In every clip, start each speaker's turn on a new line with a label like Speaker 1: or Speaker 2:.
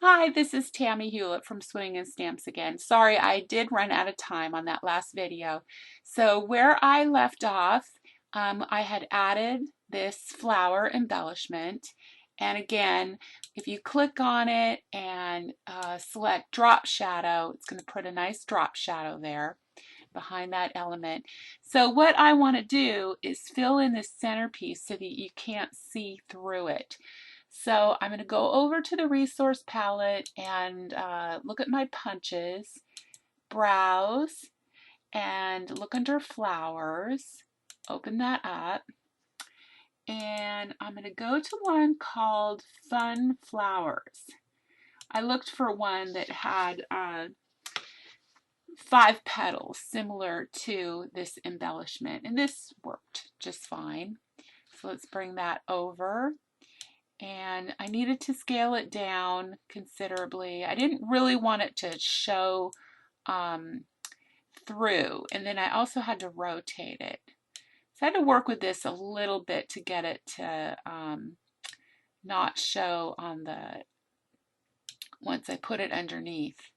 Speaker 1: Hi, this is Tammy Hewlett from Sewing and Stamps again. Sorry, I did run out of time on that last video. So where I left off, I had added this flower embellishment. And again, if you click on it and select drop shadow, it's going to put a nice drop shadow there behind that element. So what I want to do is fill in this centerpiece so that you can't see through it. So I'm going to go over to the resource palette and look at my punches, browse, and look under flowers, open that up, and I'm going to go to one called Fun Flowers. I looked for one that had 5 petals similar to this embellishment, and this worked just fine. So let's bring that over. And I needed to scale it down considerably. I didn't really want it to show through, and then I also had to rotate it. So I had to work with this a little bit to get it to not show on the, once I put it underneath.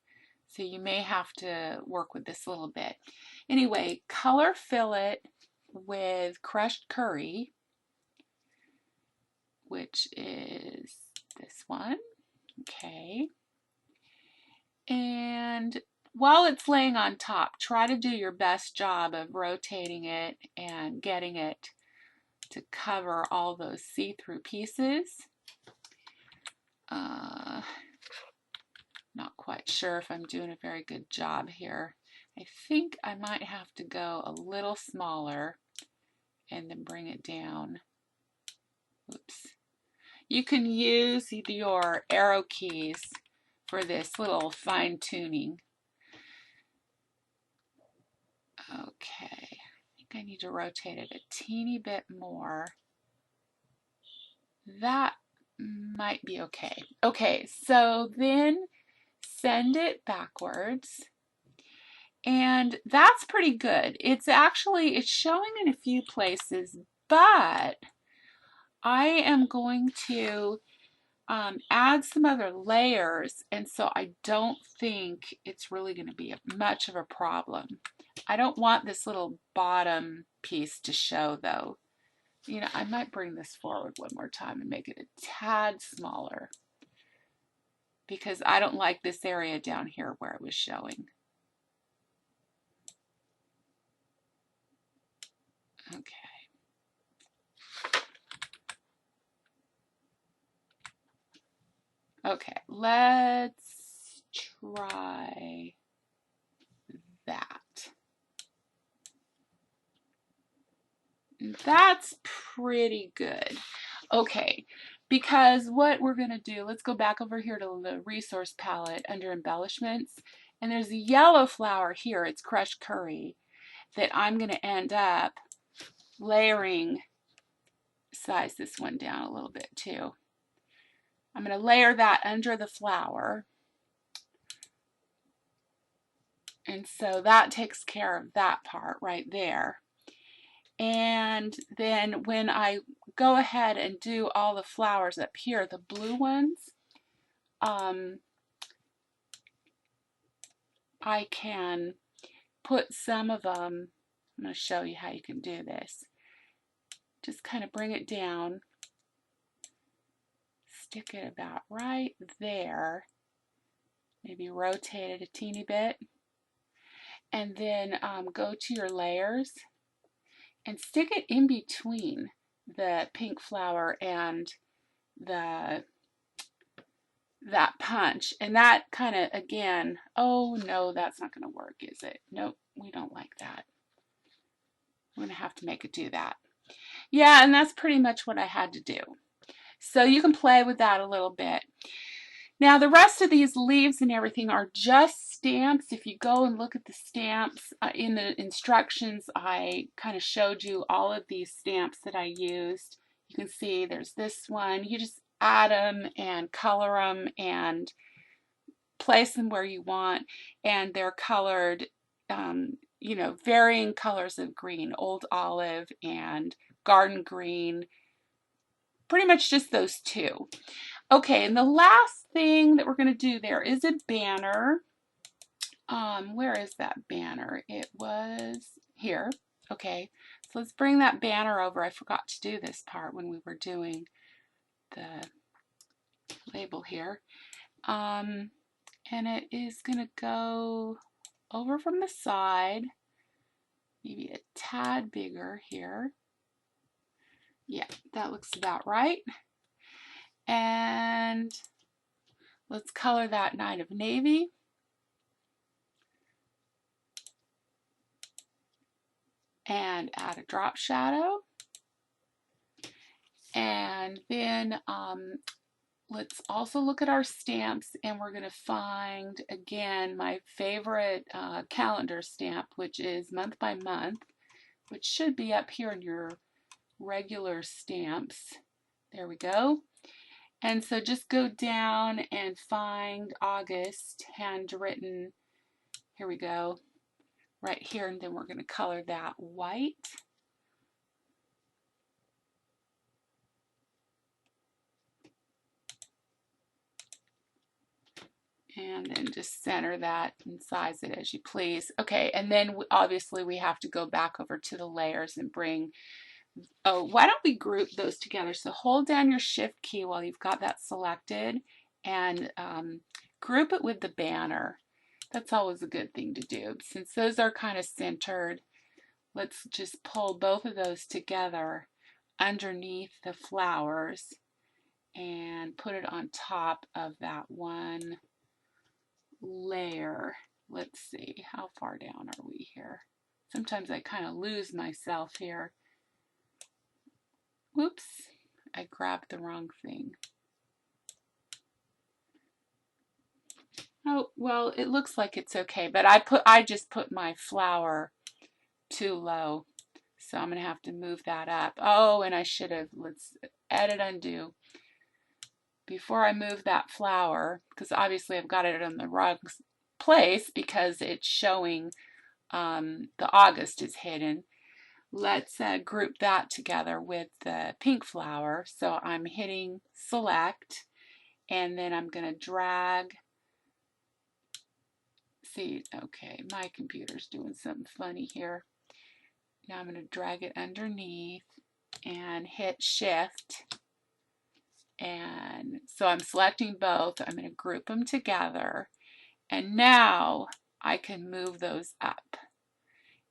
Speaker 1: So you may have to work with this a little bit. Anyway, color fill it with crushed curry, which is this one. Okay. And while it's laying on top, try to do your best job of rotating it and getting it to cover all those see-through pieces. Not quite sure if I'm doing a very good job here. I think I might have to go a little smaller and then bring it down. Oops. You can use your arrow keys for this little fine tuning. Okay, I think I need to rotate it a teeny bit more. That might be okay. Okay, so then send it backwards. And that's pretty good. It's showing in a few places, but I am going to add some other layers, and so I don't think it's really going to be much of a problem. I don't want this little bottom piece to show though. You know, I might bring this forward one more time and make it a tad smaller because I don't like this area down here where it was showing. Okay. Okay, let's try that. That's pretty good. Okay, because what we're going to do, let's go back over here to the resource palette under embellishments, and there's a yellow flower here, it's crushed curry, that I'm going to end up layering. Size this one down a little bit too. I'm going to layer that under the flower. And so that takes care of that part right there. And then when I go ahead and do all the flowers up here, the blue ones, I can put some of them, I'm going to show you how you can do this. Just kind of bring it down, stick it about right there, maybe rotate it a teeny bit, and then go to your layers and stick it in between the pink flower and that punch. And that kind of, again, oh no, that's not going to work, is it? Nope, we don't like that. I'm going to have to make it do that. Yeah, and that's pretty much what I had to do. So you can play with that a little bit. Now the rest of these leaves and everything are just stamps. If you go and look at the stamps in the instructions, I kind of showed you all of these stamps that I used. You can see there's this one. You just add them and color them and place them where you want, and they're colored, you know, varying colors of green, old olive and garden green, pretty much just those two. Okay, and the last thing that we're going to do there is a banner. Where is that banner? It was here. Okay, so let's bring that banner over. I forgot to do this part when we were doing the label here. And it is going to go over from the side, maybe a tad bigger here. Yeah, that looks about right. And let's color that 9 of navy. And add a drop shadow. And then let's also look at our stamps, and we're going to find again my favorite calendar stamp, which is month by month, which should be up here in your regular stamps. There we go. And so just go down and find August handwritten. Here we go, right here, and then we're going to color that white. And then just center that and size it as you please. Okay, and then obviously we have to go back over to the layers and bring, oh, why don't we group those together? So hold down your shift key while you've got that selected and group it with the banner. That's always a good thing to do. Since those are kind of centered, let's just pull both of those together underneath the flowers and put it on top of that one layer. Let's see, how far down are we here? Sometimes I kind of lose myself here. Whoops, I grabbed the wrong thing. Oh, well, it looks like it's okay, but I just put my flower too low, so I'm gonna have to move that up. Oh, and I should have, let's edit undo. Before I move that flower, because obviously I've got it in the wrong place because it's showing the August is hidden. Let's group that together with the pink flower. So I'm hitting select, and then I'm going to drag. See, okay, my computer's doing something funny here. Now I'm going to drag it underneath and hit shift. And so I'm selecting both. I'm going to group them together. And now I can move those up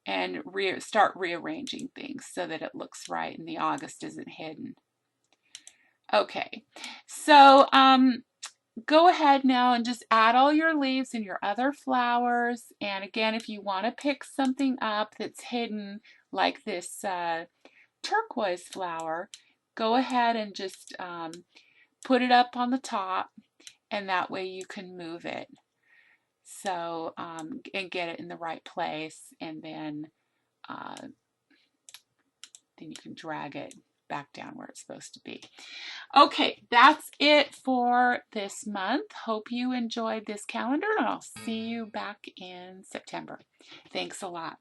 Speaker 1: and start rearranging things so that it looks right and the August isn't hidden. Okay, so go ahead now and just add all your leaves and your other flowers. And again, if you want to pick something up that's hidden, like this turquoise flower, go ahead and just put it up on the top, and that way you can move it. So, and get it in the right place, and then you can drag it back down where it's supposed to be. Okay, that's it for this month. Hope you enjoyed this calendar, and I'll see you back in September. Thanks a lot.